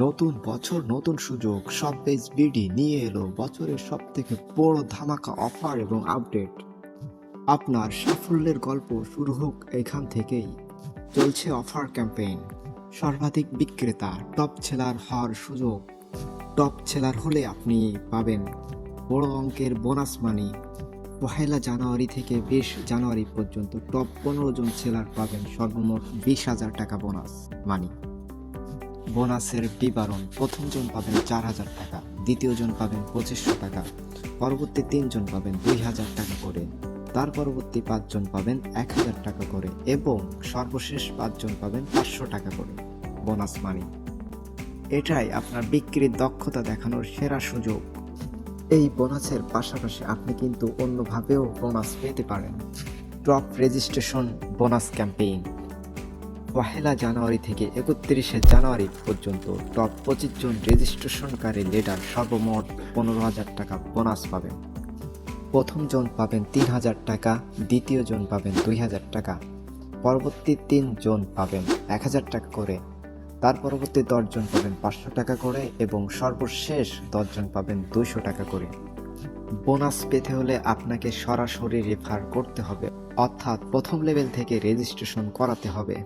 নতুন বছর নতুন সুযোগ, সব পেজ বিডি নিয়ে এলো বছরের সব থেকে বড় ধামাকা অফার এবং আপডেট। আপনার সাফল্যের গল্প শুরু হোক এখান থেকেই। চলছে অফার ক্যাম্পেইন, সর্বাধিক বিক্রেতা, টপ সেলার হওয়ার সুযোগ। টপ সেলার হলে আপনি পাবেন বড় অঙ্কের বোনাস মানি। 1 জানুয়ারি থেকে 20 জানুয়ারি পর্যন্ত টপ 15 জন সেলার পাবেন সর্বমোট 20,000 টাকা বোনাস মানি। বোনাসের বিবরণ: প্রথম জন পাবেন 4,000 টাকা, দ্বিতীয় জন পাবেন 2500 টাকা, পরবর্তী 3 জন পাবেন 2,000 টাকা করে, তার পরবর্তী 5 জন পাবেন 1,000 টাকা করে এবং সর্বশেষ 5 জন পাবেন 500 টাকা করে বোনাস মানি। এটাই আপনার বিক্রির দক্ষতা দেখানোর সেরা সুযোগ। এই বোনাসের পাশাপাশি আপনি কিন্তু অন্যভাবেও বোনাস পেতে পারেন। টপ রেজিস্ট্রেশন বোনাস ক্যাম্পেইন 1 জানুয়ারি থেকে 31 জানুয়ারি পর্যন্ত টপ 25 জন রেজিস্ট্রেশনকারী লিডার সর্বমোট 15,000 টাকা বোনাস পাবেন। প্রথম জন পাবেন 3,000 টাকা, দ্বিতীয় জন পাবেন 2,000 টাকা, পরবর্তী 3 জন পাবেন 1,000 টাকা করে, তার পরবর্তী 10 জন পাবেন 500 টাকা করে এবং সর্বশেষ 10 জন পাবেন 200 টাকা করে। বোনাস পেতে হলে আপনাকে সরাসরি রেফার করতে হবে, অর্থাৎ প্রথম লেভেল থেকে রেজিস্ট্রেশন করাতে হবে।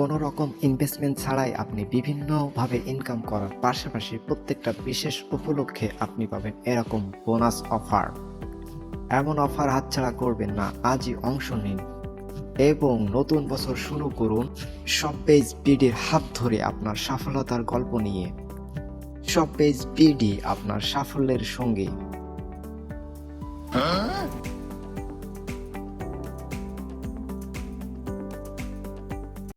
কোনো রকম ইনভেস্টমেন্ট ছাড়াই আপনি বিভিন্নভাবে ইনকাম করার পাশাপাশি প্রত্যেকটা বিশেষ উপলক্ষে আপনি পাবেন এরকম বোনাস অফার। এমন অফার হাতছাড়া করবেন না, আজই অংশ নিন এবং নতুন বছর শুরু করুন সব পেজ বিডির হাত ধরে আপনার সফলতার গল্প নিয়ে। সব পেজ বিডি আপনার সাফল্যের সঙ্গী।